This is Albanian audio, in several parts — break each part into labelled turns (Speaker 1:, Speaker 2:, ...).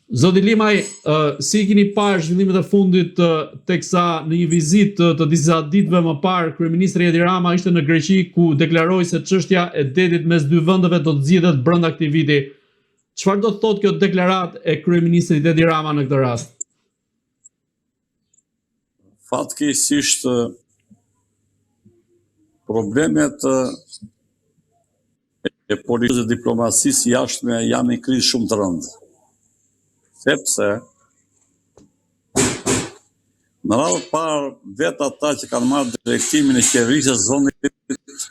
Speaker 1: Zoti Limaj, si keni parë zhvillimet e fundit teksa në një vizitë të disa ditëve më parë, kryeministri Edi Rama ishte në Greqi ku deklaroi se çështja e detit mes dy vendeve do të zgjidhet brenda këtij viti. Çfarë do të thotë kjo deklaratë e kryeministrit Edi Rama në këtë rast?
Speaker 2: Fatkeqësisht problemet e politikës dhe diplomacisë jashtme janë në krizë shumë të rëndë. Sepse në radhë parë vetë ata që kanë marrë drejtimin e qeverisë së vendit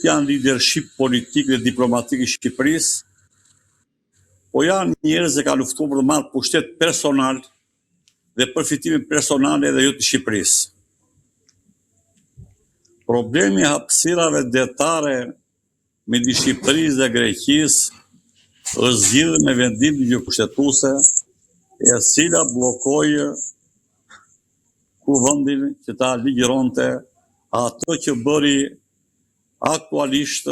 Speaker 2: janë leadership politik dhe diplomatik i Shqipërisë, po janë njerëz që kanë luftuar për të marrë pushtet personal dhe përfitime personale edhe jo të Shqipërisë. Problemi i hapësirave detare midis Shqipërisë dhe Greqisë është zgjidhur me vendimin gjykatësuese, e cila bllokoi kuvendin që ta ligjëronte ato që bëri aktualisht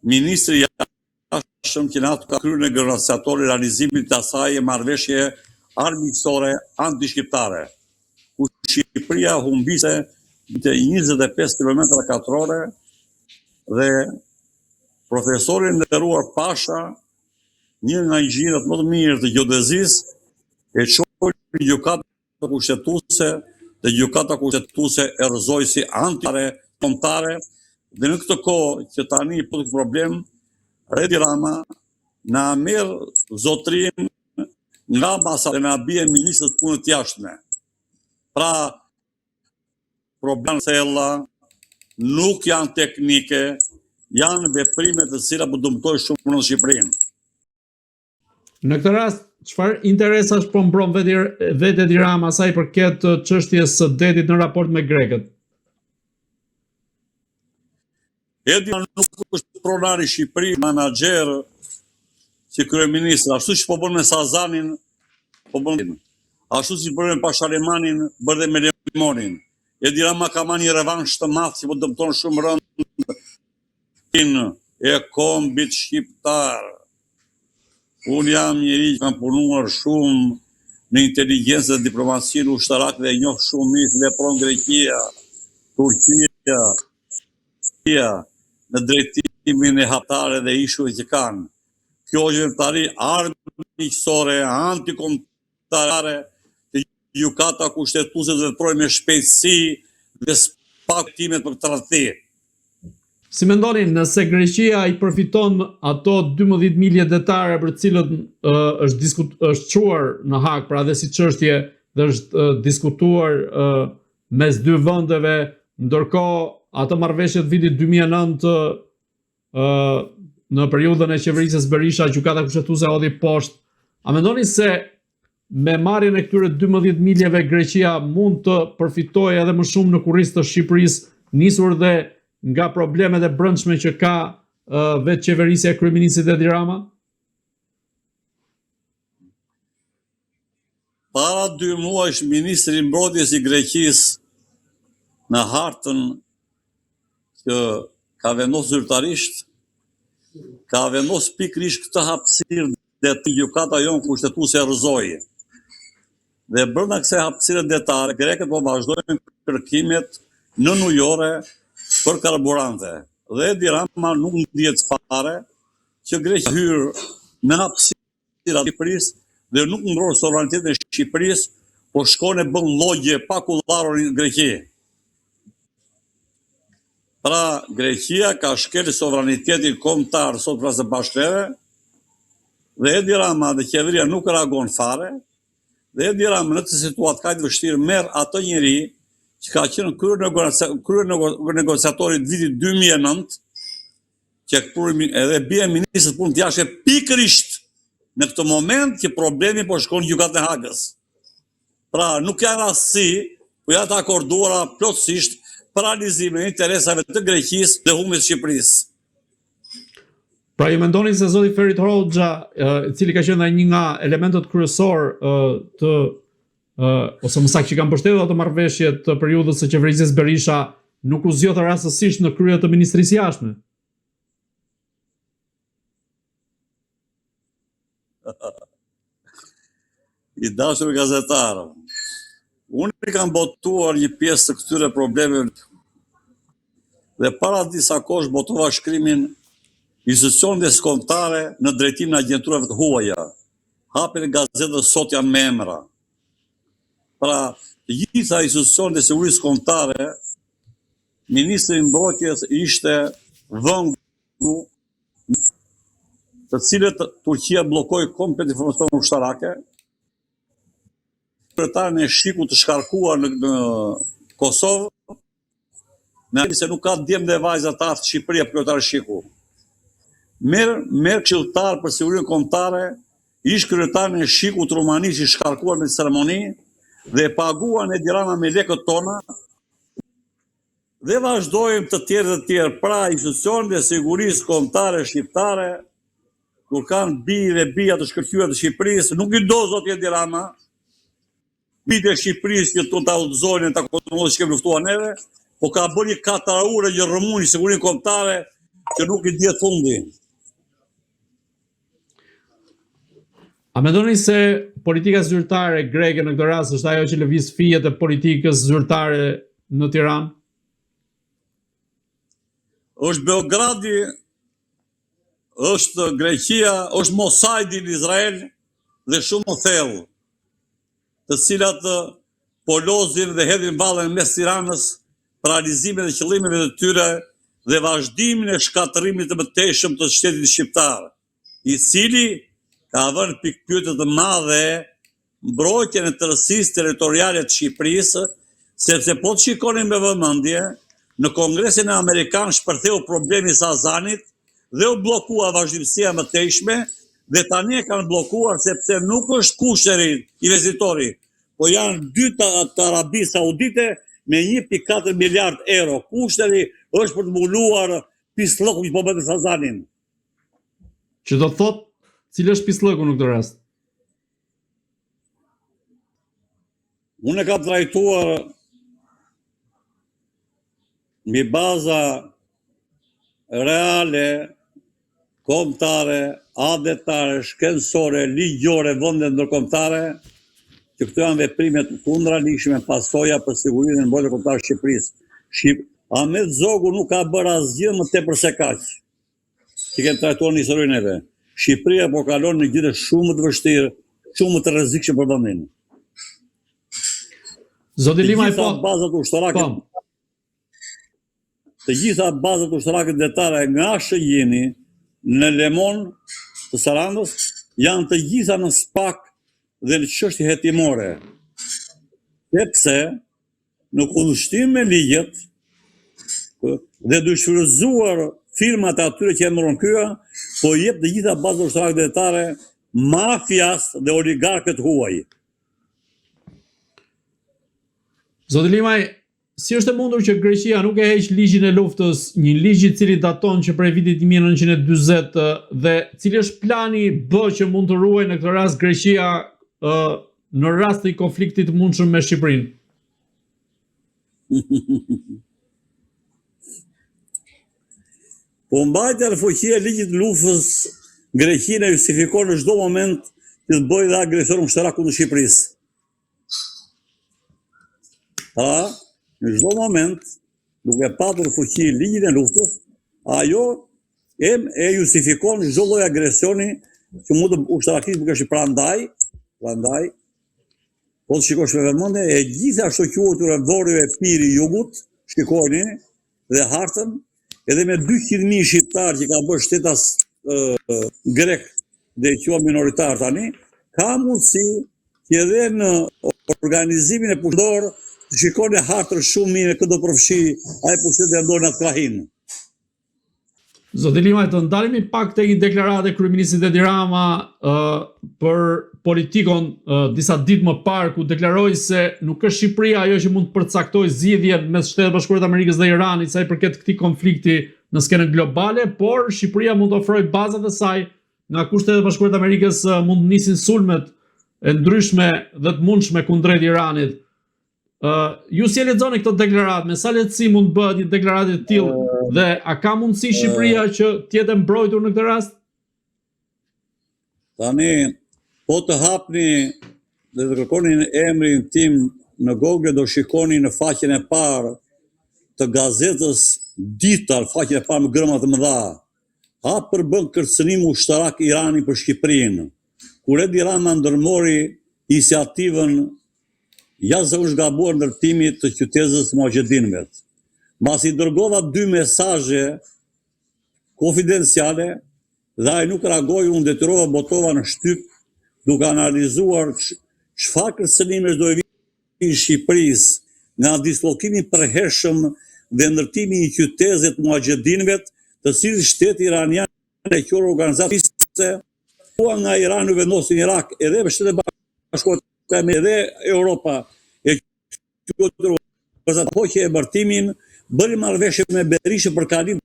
Speaker 2: ministri i jashtëm që natë ka kryer negociatori realizimit të asaj marrëveshje armiqësore anti-shqiptare, ku Shqipëria humbiste 25 km katrore dhe profesori nderuar Pasha, një nga inxhinierët më të mirë të geodezisë, e çoi gjykata kushtetuese dhe gjykata kushtetuese e rrëzoi si anti-kontare, dhe në këtë kohë që tani po të problem, Edi Rama na merr zotrin nga masa dhe na bie ministrët punët të jashtme. Pra, problem thella nuk janë teknike, janë veprime të cilat po dëmtojnë shumë në Shqipërinë.
Speaker 1: Në këtë rast, çfarë interesash po mbron vetë Edi Rama sa i përket çështjes së detit në raport me grekët?
Speaker 2: Edi nuk është pronar i Shqipërisë, menaxher si kryeminist, ashtu që po bën me Sazanin, po bën. Ashtu si bën me Pasharemanin, bën dhe me Lemonin. Edi Rama ka marrë një revansh të madh që po dëmton shumë rënd e kombit shqiptar. Unë jam njëri që kam punuar shumë në inteligjencë dhe diplomacinë ushtarake dhe njoh shumë mirë si vepron Greqia, Turqia, në drejtimin e haptare dhe ishujve që kanë. Kjo është veprimtari armiqësore, antikombëtare, të gjykata kushtetuese të veprojë me shpejtësi dhe pa kujtimet për tradhti.
Speaker 1: Si mendoni, nëse Greqia i përfiton ato 12 milje detare për cilët është çuar në Hag, pra dhe si çështje dhe është diskutuar mes dy vendeve, ndërkohë ato marrëveshjet vitit 2009 në periudhën e qeverisjes Berisha, gjykata kushtetuese hodhi poshtë. A mendoni se me marrjen e këtyre 12 miljeve Greqia mund të përfitojë edhe më shumë në kurriz të Shqipërisë, nisur dhe nga problemet e brendshme që ka vetë qeverisja e kryeministit Edi Rama?
Speaker 2: Para 2 muajsh ministri i mbrojtjes i Greqisë në hartën që ka vendosur zyrtarisht, ka vendosur pikërisht këtë hapësirë dhe të gjykata jonë kushtetuese e rrëzoi. Dhe brenda kësaj hapësire detare, grekët po vazhdojnë kërkimet në ujore për karburante. Dhe Edi Rama nuk ndihet fare që Greqia hyr në hapësira të Shqipërisë dhe nuk mbron sovranitetin e Shqipërisë, po shkon e bën llogje pa kullarur në Greqi. Pra, Greqia ka shkel sovranitetin kombëtar sot pas së bashkëve, dhe Edi Rama dhe qeveria nuk reagon fare, dhe Edi Rama në këtë situatë kaq të vështirë merr ato njerëj që ka qenë krye negociatorit vitit 2009, që edhe bie ministri punë të jashtme pikërisht në këtë moment që problemi po shkon në gjykatën e Hagës. Pra, nuk janë rastësi, po janë të akorduara plotësisht paralizimin e interesave të Greqisë dhe humbjes së Shqipërisë.
Speaker 1: Pra, ju mendoni se zoti Ferit Hoxha, i cili ka qenë një nga elementët kryesor të ose më saktë që kanë mbështetur ato marrëveshje të periudhës së qeverisjes Berisha, nuk u zgjodha rastësisht në krye të Ministrisë Jashtme?
Speaker 2: I dashur gazetarë, unë kam botuar një pjesë të këtyre problemeve dhe para disa kohësh botova shkrimin institucionet kombëtare në drejtimin e agjenturave të huaja. Hapin e gazetës sot janë me emra. Pra, të gjitha institucionet e sigurisë kombëtare, Ministri i Mbrojtjes ishte vëngu të cilët Turqia bllokoi komplet informacionin ushtarake. Kryetarin e Shikut të shkarkuar në Kosovë, me se nuk ka djemë dhe vajza të aftë Shqipëria për kryetar e Shiku. Merë këshilltar për sigurinë kombëtare, ish kryetarin e Shikut Rumanisht i shkarkuar me ceremoni dhe paguan Edi Rama me lekët tona dhe vazhdojmë të tjerë. Pra institucionet e sigurisë kombëtare shqiptare, kur kanë bij dhe bija të shkëlqyer të Shqipërisë, nuk i do zoti Edi Rama, bijtë e Shqipërisë që të udhëzojnë ta kontrollojnë që kemi luftuar neve, po ka bërë një katarure, një rëmuni sigurinë kombëtare që nuk i dihet fundi.
Speaker 1: A mendoni se politika zyrtare greke në këtë rast është ajo që lëviz fijet e politikës zyrtare në Tiranë?
Speaker 2: Është Beogradi, është Greqia, është Mosajdi në Izrael dhe shumë më thellë, të cilat polozin dhe hedhin vallën mes Tiranës për realizimin e qëllimeve të tyre dhe vazhdimin e shkatërimit të mëtejshëm të shtetit shqiptar, i cili ka vënë pikpyetje të madhe mbrojtjen e tërësisë territoriale të Shqipërisë, sepse po të shikonin me vëmendje, në Kongresin e Amerikan shpërtheu problemi i Sazanit dhe u bllokua vazhdimësia e mëtejshme dhe tani e kanë bllokuar sepse nuk është Kushteri investitori, po janë dy të Arabi Saudite me 1.4 miliard euro. Kushteri është për të mbuluar pislloku që po bëhet në Sazanin.
Speaker 1: Që do të thotë, cilë është pislloku në këtë rast?
Speaker 2: Unë e kam trajtuar mbi baza reale, kombëtare, adetare, shkencore, ligjore, vende ndërkombëtare, që këto janë veprimet kundralishme, pasoja për sigurinë e mbrojtjes kombëtare të Shqipërisë. Ahmet Zogu nuk ka bërë asgjë më tepër se kaq. Që kemi trajtuar në historinë neve. Shqipëria po kalon në gjendje shumë të vështirë, shumë të rrezikshme për vendin.
Speaker 1: Zoti Limaj,
Speaker 2: bazat ushtarake. Të gjitha bazat ushtarake detare nga Shëgjini në Lemon të Sarandës janë të gjitha në SPAK dhe në çështje hetimore. Sepse në kundërshtim me ligjet dhe duke shfrytzuar firmat e atyre që janë rënkyra, po jep të gjitha bazat ushtarake detare mafias dhe oligarkët huaj.
Speaker 1: Zoti Limaj, si është e mundur që Greqia nuk e heq ligjin e luftës, një ligj i cili daton që prej vitit 1940 dhe cili është plani B që mund të ruajë në këtë rast Greqia në rast të konfliktit të mundshëm me Shqipërinë?
Speaker 2: Po mbajtja e fuqia e ligjit të luftës Greqinë e justifikon në çdo moment që të bëjë dhe agresion ushtarak kundër Shqipërisë. Në çdo moment, duke patur fuqi ligjin e luftës, ajo e justifikon çdo lloj agresioni që mund të ushtarakisë bëhesh prandaj, po të shikosh me vëmendje e gjitha ashtu quajtura Vorri e Piri i Jugut, shikoni dhe hartën, edhe me 200.000 shqiptarë që ka bërë shtetas grek dhe që minoritar tani, ka mundësi që edhe në organizimin e pushdor të shikoni hartër shumë mirë këtë do përfshi ai pushtet dhe ndonë atë krahin.
Speaker 1: Zoti Limaj, të ndalemi pak te një deklaratë e kryeministit Edi Rama për politikon disa ditë më parë, ku deklaroi se nuk është Shqipëria ajo që mund të përcaktojë zgjidhjen mes Shtetit Bashkuar të Amerikës dhe Iranit sa i përket këtij konflikti në skenën globale, por Shqipëria mund të ofrojë bazat e saj nga ku Shtetet Bashkuara të Amerikës mund të nisin sulmet e ndryshme dhe të mundshme kundrejt Iranit. Ju si e lexoni këtë deklaratë, me sa lehtësi mund bëhet një deklaratë e tillë dhe a ka mundësi Shqipëria që të jetë mbrojtur në këtë rast?
Speaker 2: Tani, po të hapni dhe të kërkoni emrin tim në Google, do shikoni në faqen e parë të gazetës Dita, faqen e parë me gërma të mëdha. Hapër bën kërcënim ushtarak Irani për Shqipërinë. Kur Edi Rama ndërmori iniciativën jashtëzakonisht gabuar ndërtimit të qytetës Maqedinëve. Mbasi dërgova 2 mesazhe konfidenciale dhe ai nuk reagoi, unë detyrova botova në shtyp duke analizuar çfarë kërcënimesh do e vinë Shqipërisë nga dislokimi i përhershëm dhe ndërtimi i qytetëve të Maqedinëve, të cilët shteti iranian e quajtur organizatë nga Irani u vendosin Irak, edhe Shtetet Bashkuara edhe Europa e quajtur hoqje e emërtimin, bëri marrëveshje me Berishën për kalim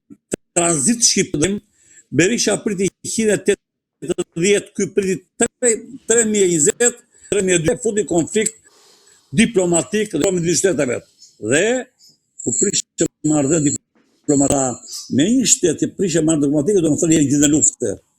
Speaker 2: tranzit shqiptar. Berisha priti 180, ky priti 2020, 2002 futi konflikt diplomatik dhe me dy shteteve. Dhe u prishte marrëdhënie diplomata me një shtet që prishte marrëdhënie diplomatike, do të thonë një gjë në luftë.